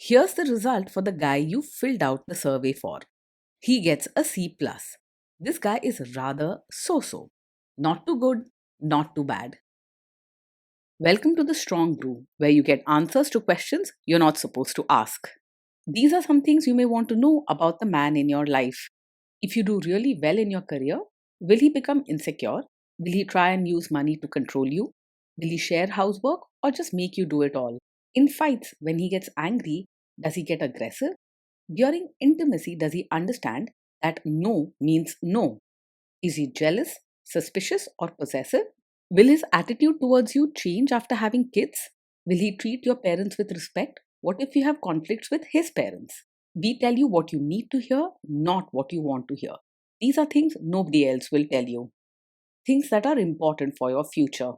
Here's the result for the guy you filled out the survey for. He gets a C+. plus. This guy is rather so-so. Not too good, not too bad. Welcome to the Strong Brew, where you get answers to questions you're not supposed to ask. These are some things you may want to know about the man in your life. If you do really well in your career, will he become insecure? Will he try and use money to control you? Will he share housework or just make you do it all? In fights, when he gets angry, does he get aggressive? During intimacy, does he understand that no means no? Is he jealous, suspicious, or possessive? Will his attitude towards you change after having kids? Will he treat your parents with respect? What if you have conflicts with his parents? We tell you what you need to hear, not what you want to hear. These are things nobody else will tell you. Things that are important for your future.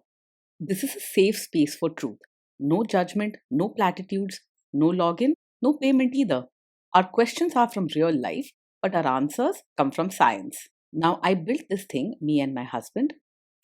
This is a safe space for truth. No judgment, no platitudes, no login, no payment either. Our questions are from real life, but our answers come from science. Now, I built this thing, me and my husband,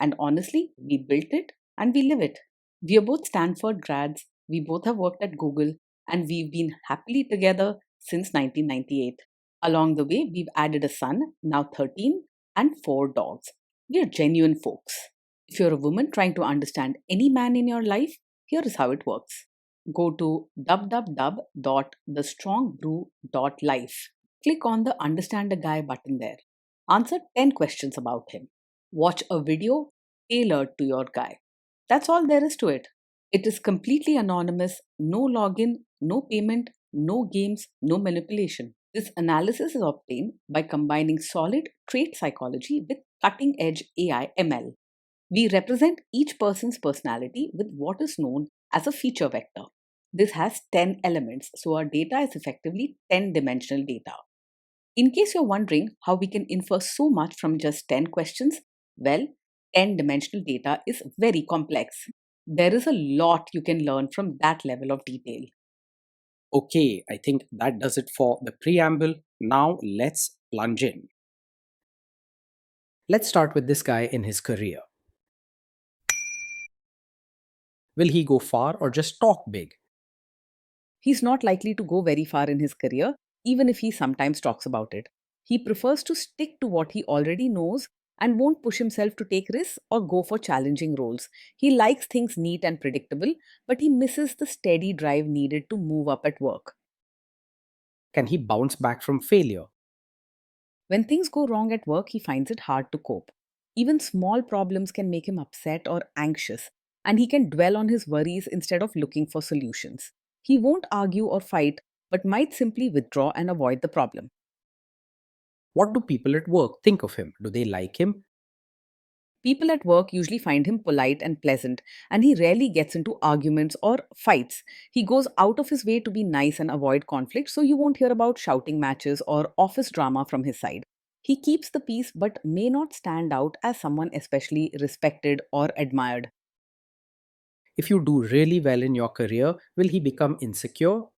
and honestly, we built it and we live it. We are both Stanford grads, we both have worked at Google, and we've been happily together since 1998. Along the way, we've added a son, now 13, and 4 dogs. We are genuine folks. If you're a woman trying to understand any man in your life, here is how it works. Go to www.thestrongbrew.life. Click on the Understand a Guy button there. Answer 10 questions about him. Watch a video tailored to your guy. That's all there is to it. It is completely anonymous, no login, no payment, no games, no manipulation. This analysis is obtained by combining solid trait psychology with cutting edge AI ML. We represent each person's personality with what is known as a feature vector. This has 10 elements, so our data is effectively 10-dimensional data. In case you're wondering how we can infer so much from just 10 questions, well, 10-dimensional data is very complex. There is a lot you can learn from that level of detail. Okay, I think that does it for the preamble. Now let's plunge in. Let's start with this guy in his career. Will he go far or just talk big? He's not likely to go very far in his career, even if he sometimes talks about it. He prefers to stick to what he already knows and won't push himself to take risks or go for challenging roles. He likes things neat and predictable, but he misses the steady drive needed to move up at work. Can he bounce back from failure? When things go wrong at work, he finds it hard to cope. Even small problems can make him upset or anxious, and he can dwell on his worries instead of looking for solutions. He won't argue or fight, but might simply withdraw and avoid the problem. What do people at work think of him? Do they like him? People at work usually find him polite and pleasant, and he rarely gets into arguments or fights. He goes out of his way to be nice and avoid conflict, so you won't hear about shouting matches or office drama from his side. He keeps the peace but may not stand out as someone especially respected or admired. If you do really well in your career, will he become insecure?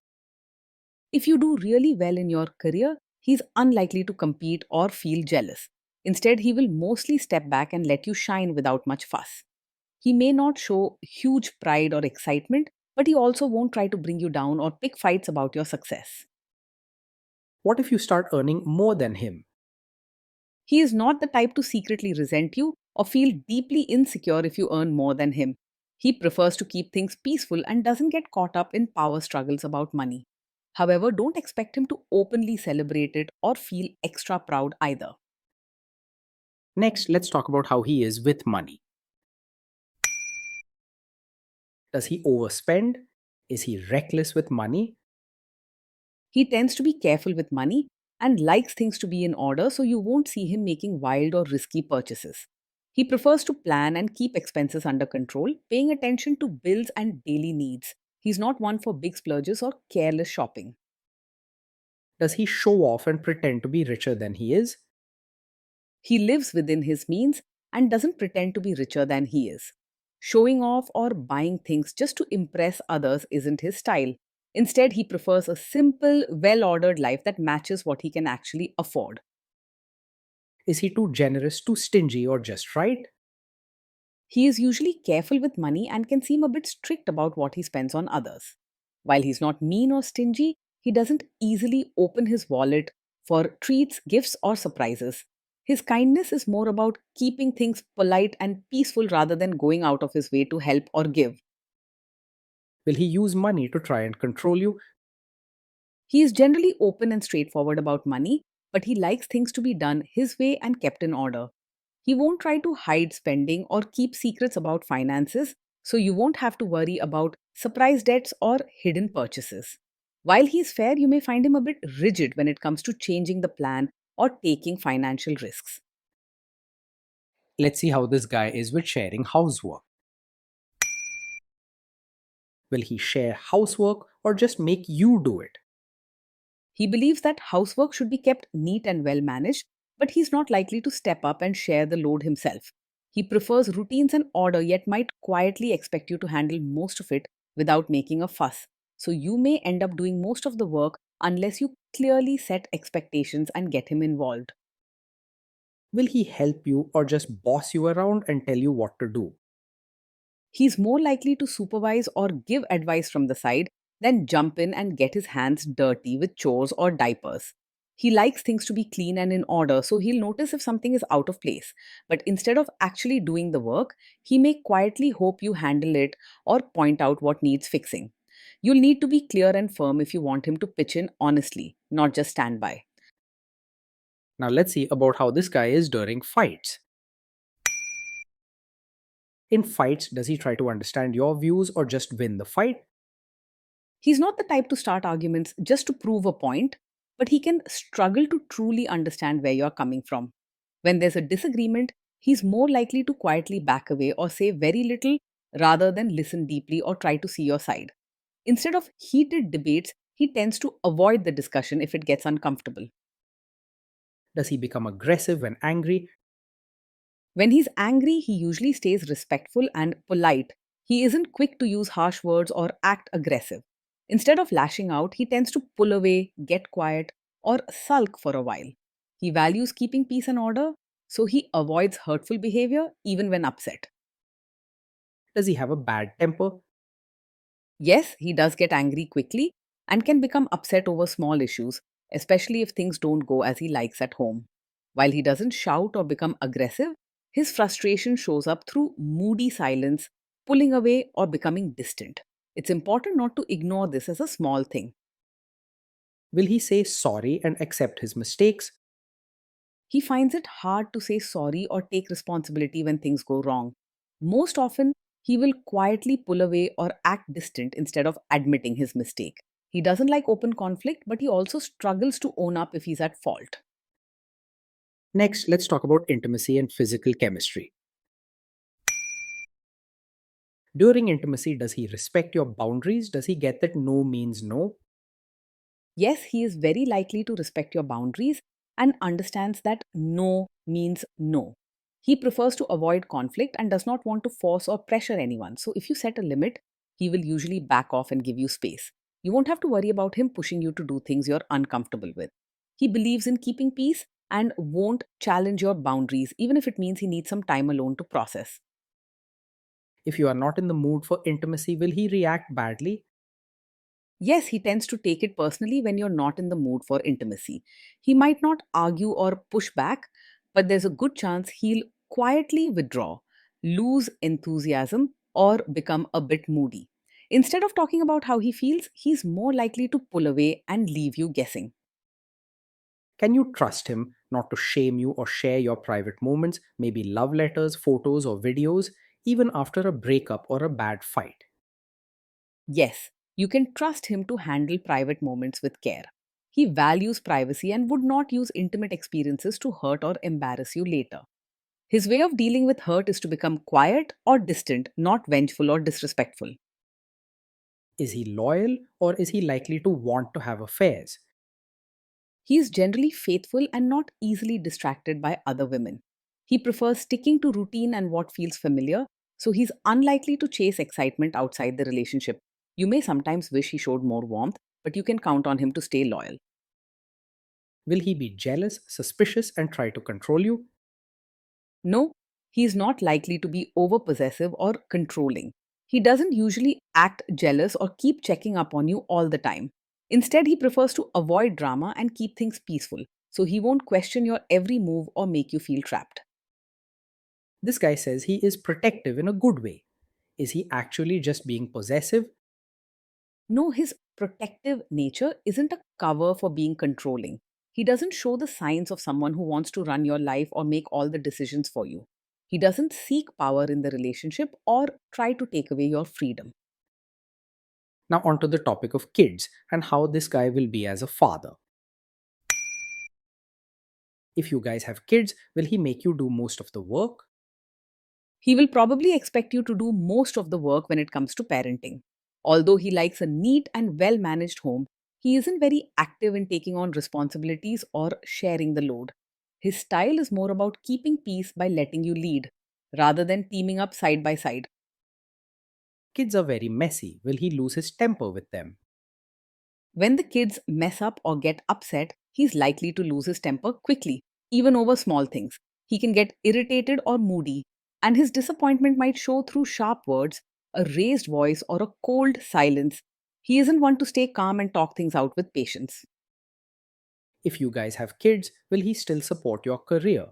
If you do really well in your career, he's unlikely to compete or feel jealous. Instead, he will mostly step back and let you shine without much fuss. He may not show huge pride or excitement, but he also won't try to bring you down or pick fights about your success. What if you start earning more than him? He is not the type to secretly resent you or feel deeply insecure if you earn more than him. He prefers to keep things peaceful and doesn't get caught up in power struggles about money. However, don't expect him to openly celebrate it or feel extra proud either. Next, let's talk about how he is with money. Does he overspend? Is he reckless with money? He tends to be careful with money and likes things to be in order, so you won't see him making wild or risky purchases. He prefers to plan and keep expenses under control, paying attention to bills and daily needs. He's not one for big splurges or careless shopping. Does he show off and pretend to be richer than he is? He lives within his means and doesn't pretend to be richer than he is. Showing off or buying things just to impress others isn't his style. Instead, he prefers a simple, well ordered life that matches what he can actually afford. Is he too generous, too stingy, or just right? He is usually careful with money and can seem a bit strict about what he spends on others. While he's not mean or stingy, he doesn't easily open his wallet for treats, gifts, or surprises. His kindness is more about keeping things polite and peaceful rather than going out of his way to help or give. Will he use money to try and control you? He is generally open and straightforward about money, but he likes things to be done his way and kept in order. He won't try to hide spending or keep secrets about finances, so you won't have to worry about surprise debts or hidden purchases. While he's fair, you may find him a bit rigid when it comes to changing the plan or taking financial risks. Let's see how this guy is with sharing housework. Will he share housework or just make you do it? He believes that housework should be kept neat and well managed, but he's not likely to step up and share the load himself. He prefers routines and order, yet might quietly expect you to handle most of it without making a fuss. So you may end up doing most of the work unless you clearly set expectations and get him involved. Will he help you or just boss you around and tell you what to do? He's more likely to supervise or give advice from the side than jump in and get his hands dirty with chores or diapers. He likes things to be clean and in order, so he'll notice if something is out of place. But instead of actually doing the work, he may quietly hope you handle it or point out what needs fixing. You'll need to be clear and firm if you want him to pitch in honestly, not just stand by. Now let's see about how this guy is during fights. In fights, does he try to understand your views or just win the fight? He's not the type to start arguments just to prove a point, but he can struggle to truly understand where you're coming from. When there's a disagreement, he's more likely to quietly back away or say very little rather than listen deeply or try to see your side. Instead of heated debates, he tends to avoid the discussion if it gets uncomfortable. Does he become aggressive when angry? When he's angry, he usually stays respectful and polite. He isn't quick to use harsh words or act aggressive. Instead of lashing out, he tends to pull away, get quiet, or sulk for a while. He values keeping peace and order, so he avoids hurtful behavior even when upset. Does he have a bad temper? Yes, he does get angry quickly and can become upset over small issues, especially if things don't go as he likes at home. While he doesn't shout or become aggressive, his frustration shows up through moody silence, pulling away, or becoming distant. It's important not to ignore this as a small thing. Will he say sorry and accept his mistakes? He finds it hard to say sorry or take responsibility when things go wrong. Most often, he will quietly pull away or act distant instead of admitting his mistake. He doesn't like open conflict, but he also struggles to own up if he's at fault. Next, let's talk about intimacy and physical chemistry. During intimacy, does he respect your boundaries? Does he get that no means no? Yes, he is very likely to respect your boundaries and understands that no means no. He prefers to avoid conflict and does not want to force or pressure anyone. So, if you set a limit, he will usually back off and give you space. You won't have to worry about him pushing you to do things you're uncomfortable with. He believes in keeping peace and won't challenge your boundaries, even if it means he needs some time alone to process. If you are not in the mood for intimacy, will he react badly? Yes, he tends to take it personally when you're not in the mood for intimacy. He might not argue or push back, but there's a good chance he'll quietly withdraw, lose enthusiasm, or become a bit moody. Instead of talking about how he feels, he's more likely to pull away and leave you guessing. Can you trust him not to shame you or share your private moments, maybe love letters, photos, or videos, even after a breakup or a bad fight? Yes, you can trust him to handle private moments with care. He values privacy and would not use intimate experiences to hurt or embarrass you later. His way of dealing with hurt is to become quiet or distant, not vengeful or disrespectful. Is he loyal or is he likely to want to have affairs? He is generally faithful and not easily distracted by other women. He prefers sticking to routine and what feels familiar, so he's unlikely to chase excitement outside the relationship. You may sometimes wish he showed more warmth, but you can count on him to stay loyal. Will he be jealous, suspicious, and try to control you? No, he is not likely to be over possessive or controlling. He doesn't usually act jealous or keep checking up on you all the time. Instead, he prefers to avoid drama and keep things peaceful, so he won't question your every move or make you feel trapped. This guy says he is protective in a good way. Is he actually just being possessive? No, his protective nature isn't a cover for being controlling. He doesn't show the signs of someone who wants to run your life or make all the decisions for you. He doesn't seek power in the relationship or try to take away your freedom. Now, onto the topic of kids and how this guy will be as a father. If you guys have kids, will he make you do most of the work? He will probably expect you to do most of the work when it comes to parenting. Although he likes a neat and well managed home, he isn't very active in taking on responsibilities or sharing the load. His style is more about keeping peace by letting you lead, rather than teaming up side by side. Kids are very messy. Will he lose his temper with them? When the kids mess up or get upset, he's likely to lose his temper quickly, even over small things. He can get irritated or moody, and his disappointment might show through sharp words, a raised voice, or a cold silence. He isn't one to stay calm and talk things out with patience. If you guys have kids, will he still support your career?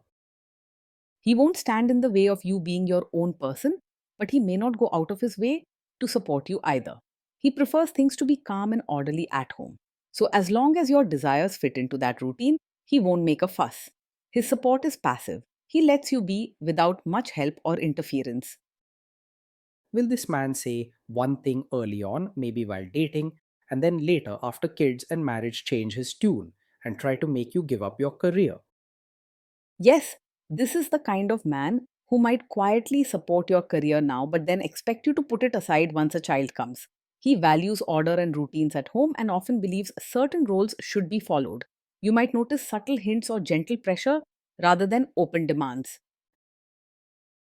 He won't stand in the way of you being your own person, but he may not go out of his way to support you either. He prefers things to be calm and orderly at home. So, as long as your desires fit into that routine, he won't make a fuss. His support is passive. He lets you be without much help or interference. Will this man say one thing early on, maybe while dating, and then later, after kids and marriage, change his tune and try to make you give up your career? Yes, this is the kind of man who might quietly support your career now, but then expect you to put it aside once a child comes. He values order and routines at home and often believes certain roles should be followed. You might notice subtle hints or gentle pressure rather than open demands.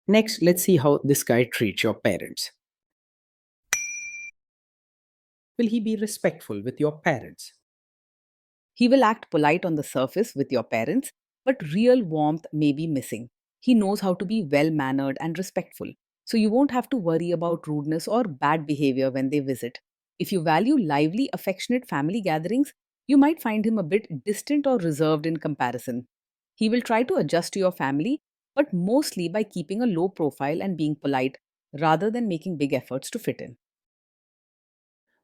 Next, let's see how this guy treats your parents. Will he be respectful with your parents? He will act polite on the surface with your parents, but real warmth may be missing. He knows how to be well mannered and respectful, so you won't have to worry about rudeness or bad behavior when they visit. If you value lively, affectionate family gatherings, you might find him a bit distant or reserved in comparison. He will try to adjust to your family, but mostly by keeping a low profile and being polite rather than making big efforts to fit in.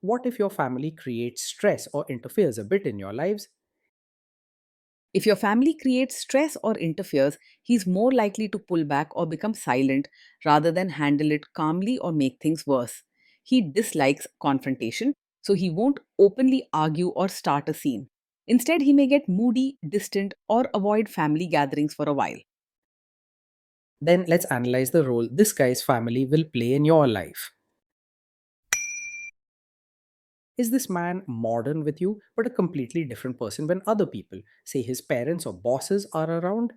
What if your family creates stress or interferes a bit in your lives? If your family creates stress or interferes, he's more likely to pull back or become silent rather than handle it calmly or make things worse. He dislikes confrontation, so he won't openly argue or start a scene. Instead, he may get moody, distant, or avoid family gatherings for a while. Then let's analyze the role this guy's family will play in your life. Is this man modern with you, but a completely different person when other people, say his parents or bosses, are around?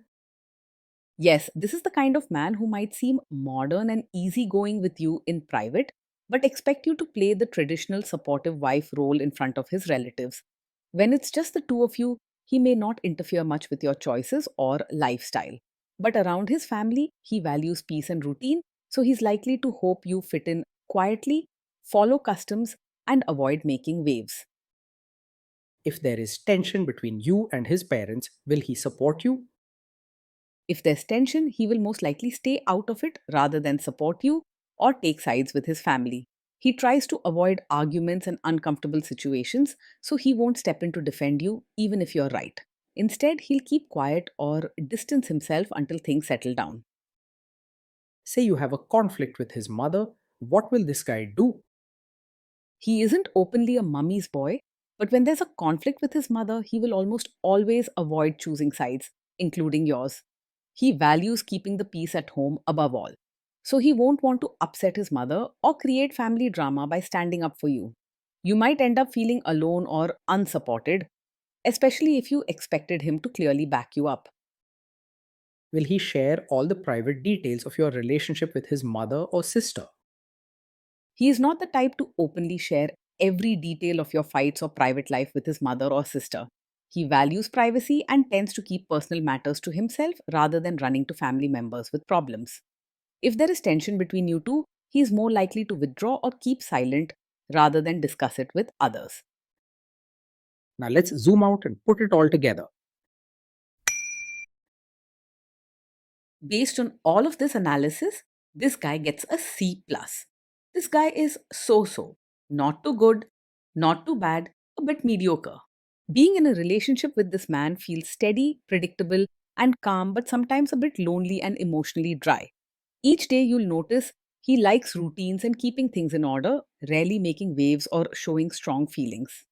Yes, this is the kind of man who might seem modern and easygoing with you in private, but expect you to play the traditional supportive wife role in front of his relatives. When it's just the two of you, he may not interfere much with your choices or lifestyle. But around his family, he values peace and routine, so he's likely to hope you fit in quietly, follow customs, and avoid making waves. If there is tension between you and his parents, will he support you? If there's tension, he will most likely stay out of it rather than support you or take sides with his family. He tries to avoid arguments and uncomfortable situations, so he won't step in to defend you, even if you're right. Instead, he'll keep quiet or distance himself until things settle down. Say you have a conflict with his mother, what will this guy do? He isn't openly a mummy's boy, but when there's a conflict with his mother, he will almost always avoid choosing sides, including yours. He values keeping the peace at home above all. So he won't want to upset his mother or create family drama by standing up for you. You might end up feeling alone or unsupported, especially if you expected him to clearly back you up. Will he share all the private details of your relationship with his mother or sister? He is not the type to openly share every detail of your fights or private life with his mother or sister. He values privacy and tends to keep personal matters to himself rather than running to family members with problems. If there is tension between you two, he's more likely to withdraw or keep silent rather than discuss it with others. Now let's zoom out and put it all together. Based on all of this analysis, this guy gets a C plus. This guy is so so, not too good, not too bad, a bit mediocre. Being in a relationship with this man feels steady, predictable, and calm, but sometimes a bit lonely and emotionally dry. Each day you'll notice he likes routines and keeping things in order, rarely making waves or showing strong feelings.